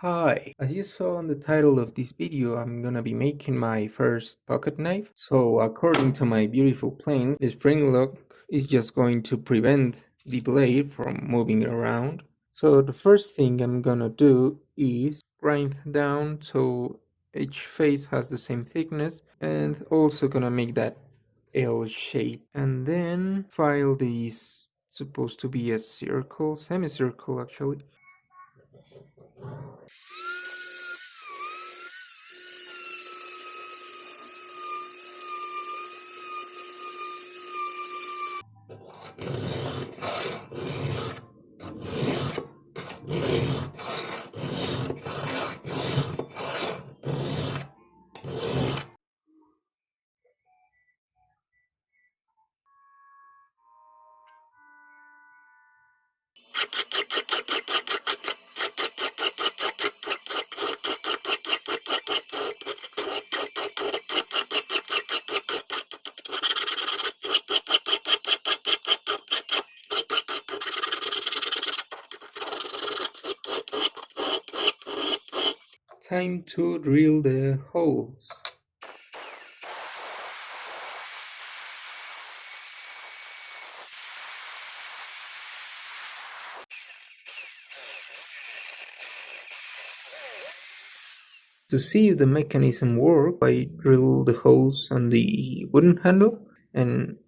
Hi, as you saw on the title of this video, I'm gonna be making my first pocket knife. So according to my beautiful plan, the spring lock is just going to prevent the blade from moving around. So the first thing I'm gonna do is grind down so each face has the same thickness, and also gonna make that L shape. And then file these, supposed to be a circle, semicircle actually. Time to drill the holes. To see if the mechanism works, I drill the holes on the wooden handle, and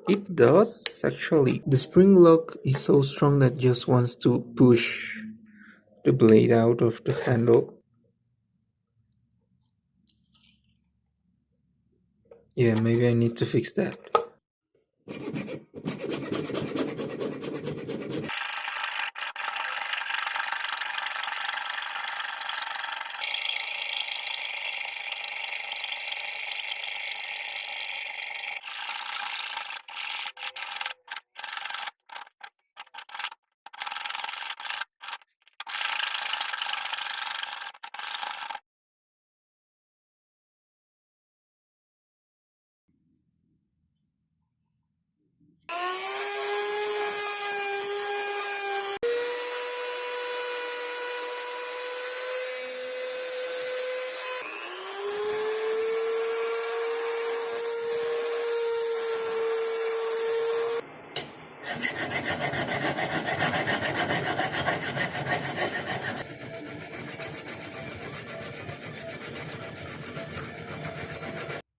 it does actually. The spring lock is so strong that just wants to push the blade out of the handle. Yeah, maybe I need to fix that.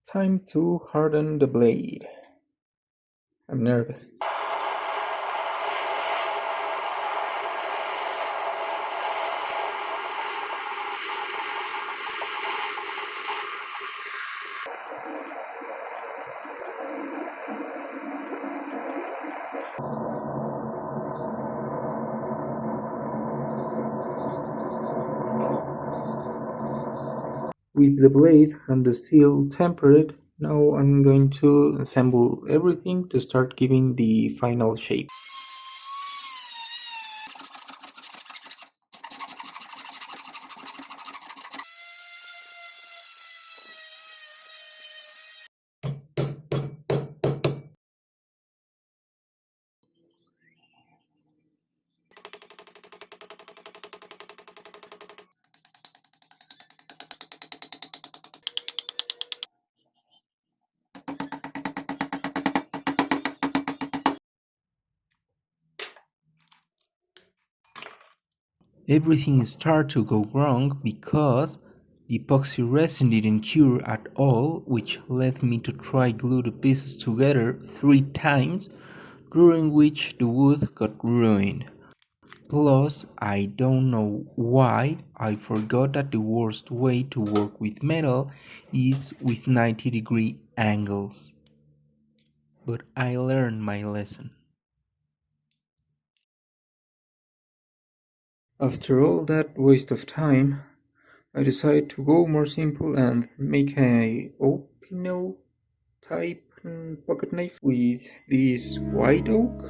Time to harden the blade. I'm nervous. With the blade and the steel tempered, now I'm going to assemble everything to start giving the final shape. Everything started to go wrong because the epoxy resin didn't cure at all, which led me to try glue the pieces together 3 times, during which the wood got ruined. Plus, I don't know why I forgot that the worst way to work with metal is with 90-degree angles. But I learned my lesson. After all that waste of time, I decided to go more simple and make a Opinel type pocket knife with this white oak.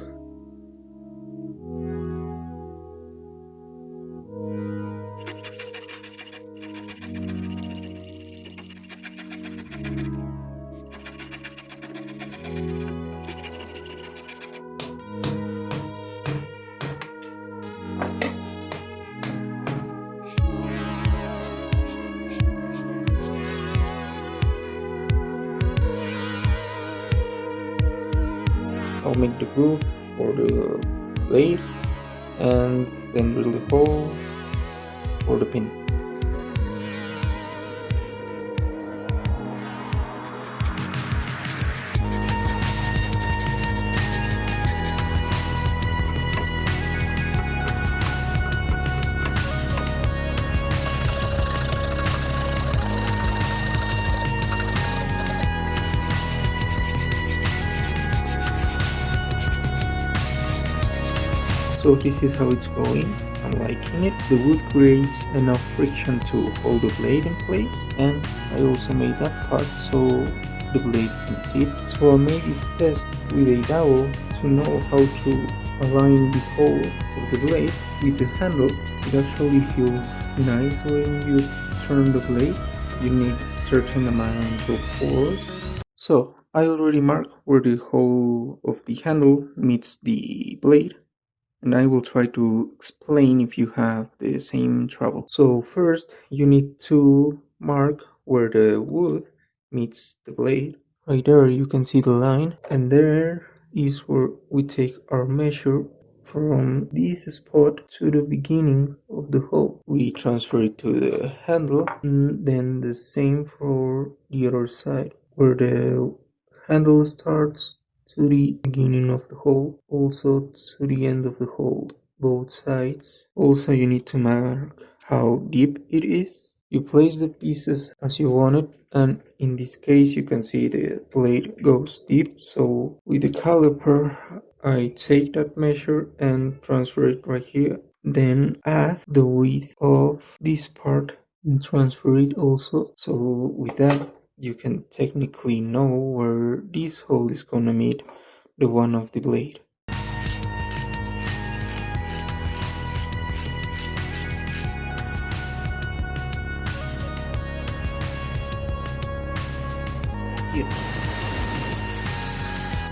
I'll make the groove for the blade and then drill the hole for the pin. So this is how it's going. I'm liking it. The wood creates enough friction to hold the blade in place, and I also made that cut so the blade can sit. So I made this test with a dowel to know how to align the hole of the blade with the handle. It actually feels nice when you turn the blade. You need certain amount of force. So I already marked where the hole of the handle meets the blade, and I will try to explain if you have the same trouble. So first you need to mark where the wood meets the blade. Right there you can see the line, and there is where we take our measure from this spot to the beginning of the hole. We transfer it to the handle, and then the same for the other side, where the handle starts to the beginning of the hole, also to the end of the hole, both sides. Also you need to mark how deep it is. You place the pieces as you want it, and in this case you can see the blade goes deep, so with the caliper I take that measure and transfer it right here. Then add the width of this part and transfer it also. So with that you can technically know where this hole is gonna meet the one of the blade. Yeah.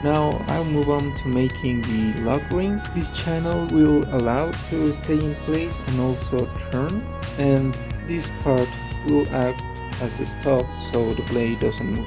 Now I'll move on to making the lock ring. This channel will allow to stay in place and also turn, and this part will act as a stop so the blade doesn't move.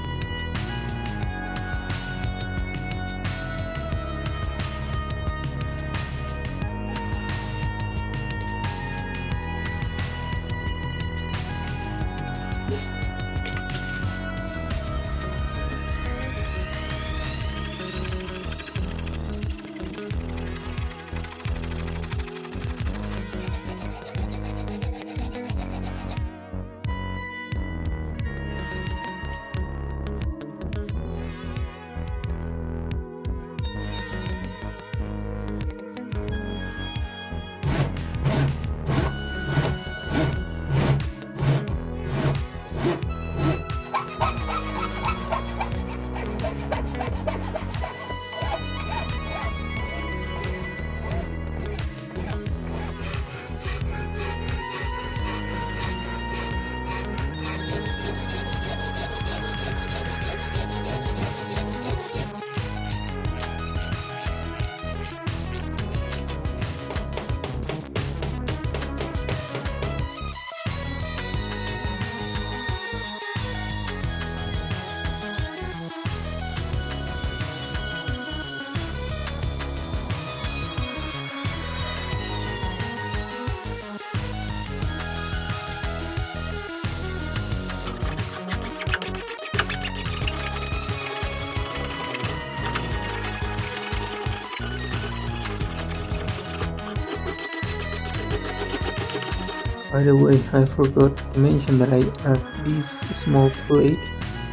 By the way, I forgot to mention that I add this small plate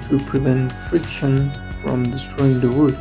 to prevent friction from destroying the wood.